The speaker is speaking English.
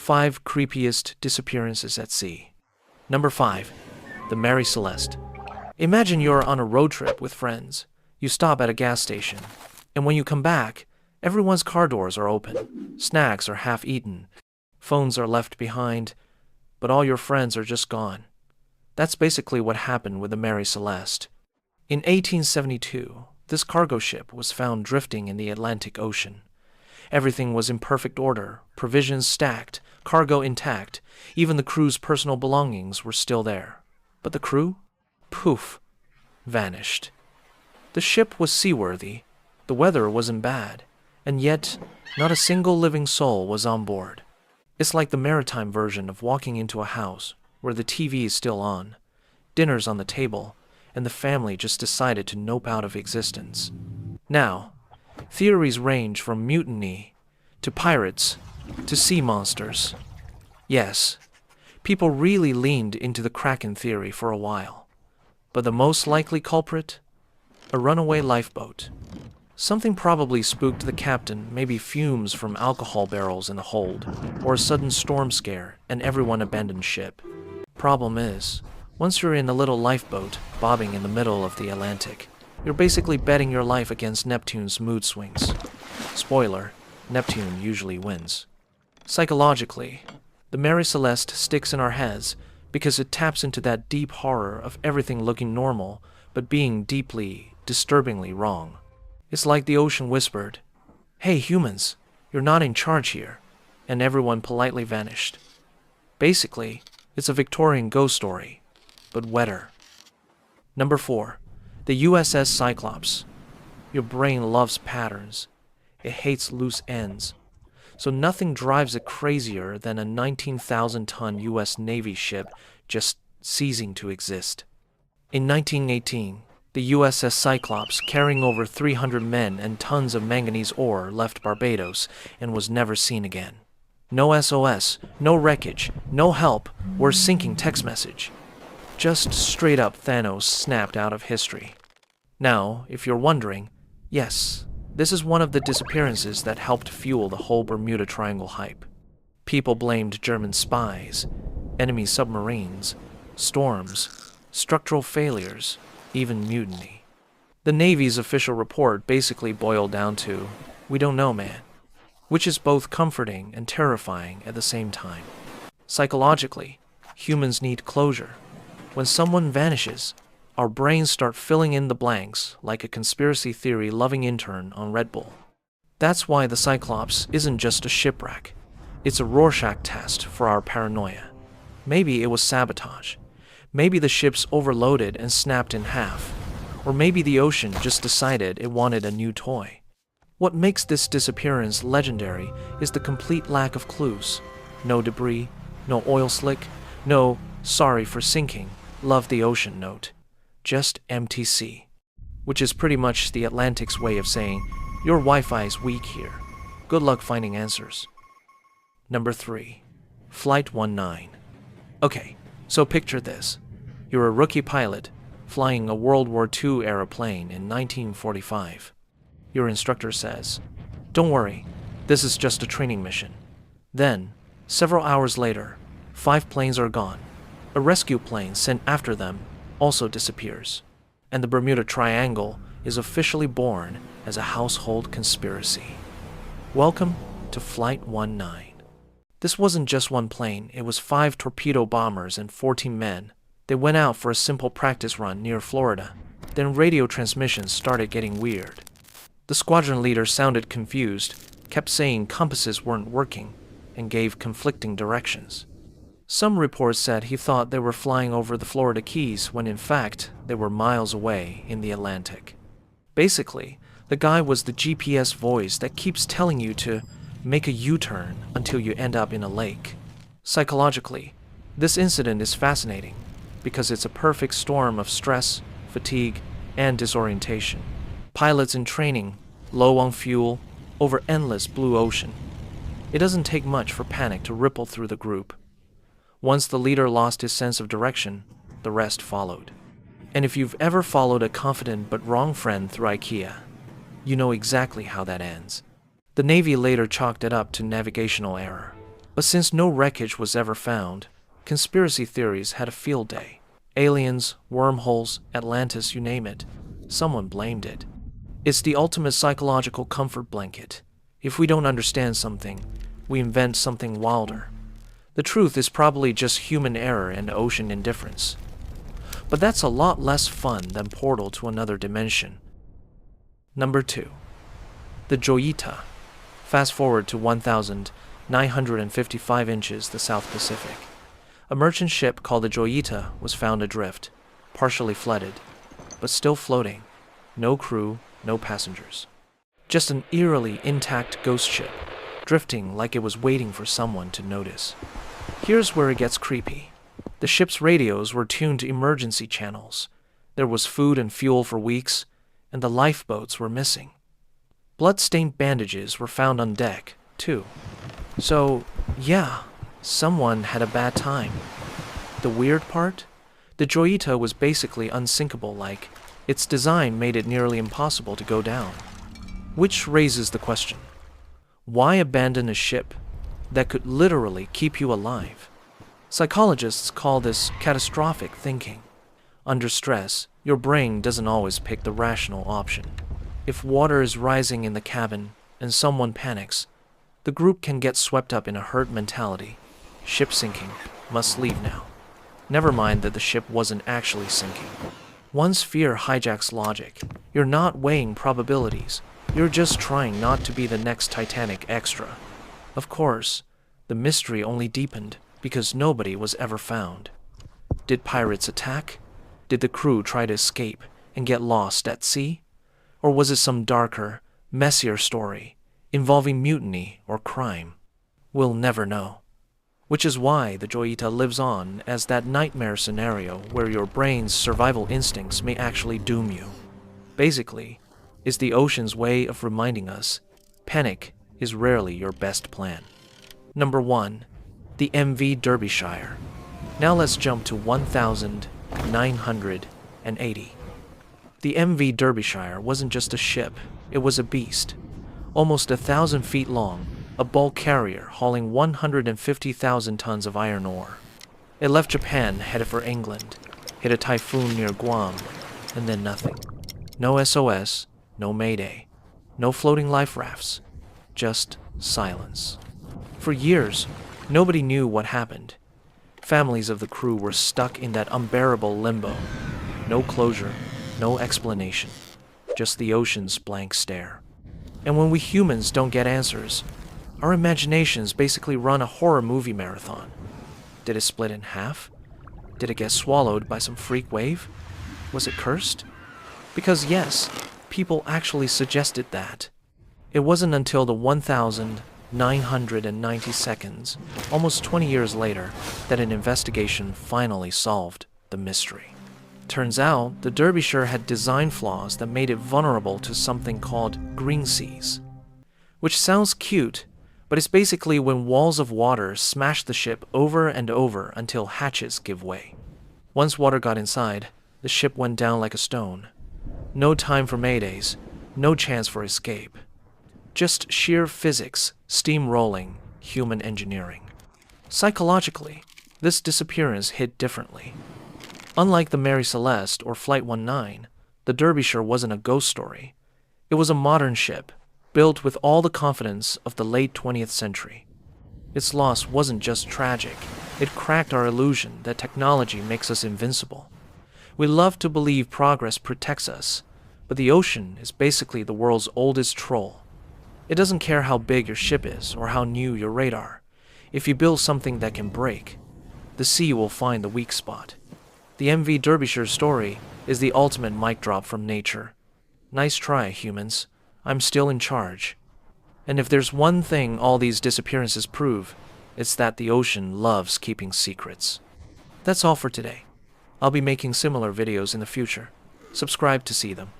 5 creepiest disappearances at sea. Number 5. The Mary Celeste. Imagine you're on a road trip with friends. You stop at a gas station, and when you come back, everyone's car doors are open, snacks are half eaten, phones are left behind, but all your friends are just gone. That's basically what happened with the Mary Celeste. In 1872, this cargo ship was found drifting in the Atlantic Ocean. Everything was in perfect order, provisions stacked, cargo intact, even the crew's personal belongings were still there. But the crew? Poof, vanished. The ship was seaworthy, the weather wasn't bad, and yet not a single living soul was on board. It's like the maritime version of walking into a house where the TV is still on, dinner's on the table, and the family just decided to nope out of existence. Now, theories range from mutiny to pirates to sea monsters. Yes, people really leaned into the Kraken theory for a while. But the most likely culprit? A runaway lifeboat. Something probably spooked the captain, maybe fumes from alcohol barrels in the hold, or a sudden storm scare, and everyone abandoned ship. Problem is, once you're in a little lifeboat bobbing in the middle of the Atlantic, you're basically betting your life against Neptune's mood swings. Spoiler, Neptune usually wins. Psychologically, the Mary Celeste sticks in our heads because it taps into that deep horror of everything looking normal but being deeply, disturbingly wrong. It's like the ocean whispered, "Hey humans, you're not in charge here," and everyone politely vanished. Basically, it's a Victorian ghost story, but wetter. Number 4. The USS Cyclops. Your brain loves patterns. It hates loose ends. So nothing drives it crazier than a 19,000-ton U.S. Navy ship just ceasing to exist. In 1918, the USS Cyclops, carrying over 300 men and tons of manganese ore, left Barbados and was never seen again. No SOS, no wreckage, no help, we're sinking text message. Just straight up Thanos snapped out of history. Now, if you're wondering, yes, this is one of the disappearances that helped fuel the whole Bermuda Triangle hype. People blamed German spies, enemy submarines, storms, structural failures, even mutiny. The Navy's official report basically boiled down to, "We don't know, man," which is both comforting and terrifying at the same time. Psychologically, humans need closure. When someone vanishes, our brains start filling in the blanks like a conspiracy theory-loving intern on Red Bull. That's why the Cyclops isn't just a shipwreck. It's a Rorschach test for our paranoia. Maybe it was sabotage. Maybe the ship's overloaded and snapped in half. Or maybe the ocean just decided it wanted a new toy. What makes this disappearance legendary is the complete lack of clues. No debris, no oil slick, no "sorry for sinking, love the ocean" note. Just empty sea. Which is pretty much the Atlantic's way of saying, your Wi-Fi's weak here. Good luck finding answers. Number 3. Flight 19. Okay, so picture this. You're a rookie pilot, flying a World War II era plane in 1945. Your instructor says, "Don't worry, this is just a training mission." Then, several hours later, 5 planes are gone. A rescue plane sent after them also disappears, and the Bermuda Triangle is officially born as a household conspiracy. Welcome to Flight 19. This wasn't just one plane, it was 5 torpedo bombers and 14 men. They went out for a simple practice run near Florida. Then radio transmissions started getting weird. The squadron leader sounded confused, kept saying compasses weren't working, and gave conflicting directions. Some reports said he thought they were flying over the Florida Keys when in fact they were miles away in the Atlantic. Basically, the guy was the GPS voice that keeps telling you to make a U-turn until you end up in a lake. Psychologically, this incident is fascinating because it's a perfect storm of stress, fatigue, and disorientation. Pilots in training, low on fuel, over endless blue ocean. It doesn't take much for panic to ripple through the group. Once the leader lost his sense of direction, the rest followed. And if you've ever followed a confident but wrong friend through IKEA, you know exactly how that ends. The Navy later chalked it up to navigational error. But since no wreckage was ever found, conspiracy theories had a field day. Aliens, wormholes, Atlantis, you name it. Someone blamed it. It's the ultimate psychological comfort blanket. If we don't understand something, we invent something wilder. The truth is probably just human error and ocean indifference. But that's a lot less fun than Portal to another dimension. Number 2. The Joyita. Fast forward to 1,955 inches, the South Pacific. A merchant ship called the Joyita was found adrift, partially flooded, but still floating. No crew, no passengers. Just an eerily intact ghost ship, drifting like it was waiting for someone to notice. Here's where it gets creepy. The ship's radios were tuned to emergency channels. There was food and fuel for weeks, and the lifeboats were missing. Blood-stained bandages were found on deck, too. So, yeah, someone had a bad time. The weird part? The Joyita was basically unsinkable, like its design made it nearly impossible to go down. Which raises the question, why abandon a ship that could literally keep you alive? Psychologists call this catastrophic thinking. Under stress, your brain doesn't always pick the rational option. If water is rising in the cabin and someone panics, the group can get swept up in a herd mentality. Ship sinking, must leave now. Never mind that the ship wasn't actually sinking. Once fear hijacks logic, you're not weighing probabilities. You're just trying not to be the next Titanic extra. Of course, the mystery only deepened because nobody was ever found. Did pirates attack? Did the crew try to escape and get lost at sea? Or was it some darker, messier story involving mutiny or crime? We'll never know. Which is why the Joyita lives on as that nightmare scenario where your brain's survival instincts may actually doom you. Basically, it's the ocean's way of reminding us panic is rarely your best plan. Number 1. The MV Derbyshire. Now let's jump to 1,980. The MV Derbyshire wasn't just a ship, it was a beast. Almost 1,000 feet long, a bulk carrier hauling 150,000 tons of iron ore. It left Japan headed for England, hit a typhoon near Guam, and then nothing. No SOS, no Mayday, no floating life rafts, just silence. For years, nobody knew what happened. Families of the crew were stuck in that unbearable limbo. No closure, no explanation, just the ocean's blank stare. And when we humans don't get answers, our imaginations basically run a horror movie marathon. Did it split in half? Did it get swallowed by some freak wave? Was it cursed? Because yes, people actually suggested that. It wasn't until the 1,990 seconds, almost 20 years later, that an investigation finally solved the mystery. Turns out, the Derbyshire had design flaws that made it vulnerable to something called green seas. Which sounds cute, but it's basically when walls of water smash the ship over and over until hatches give way. Once water got inside, the ship went down like a stone. No time for maydays, no chance for escape. Just sheer physics, steam-rolling, human engineering. Psychologically, this disappearance hit differently. Unlike the Mary Celeste or Flight 19, the Derbyshire wasn't a ghost story. It was a modern ship, built with all the confidence of the late 20th century. Its loss wasn't just tragic, it cracked our illusion that technology makes us invincible. We love to believe progress protects us, but the ocean is basically the world's oldest troll. It doesn't care how big your ship is or how new your radar. If you build something that can break, the sea will find the weak spot. The MV Derbyshire story is the ultimate mic drop from nature. Nice try, humans. I'm still in charge. And if there's one thing all these disappearances prove, it's that the ocean loves keeping secrets. That's all for today. I'll be making similar videos in the future. Subscribe to see them.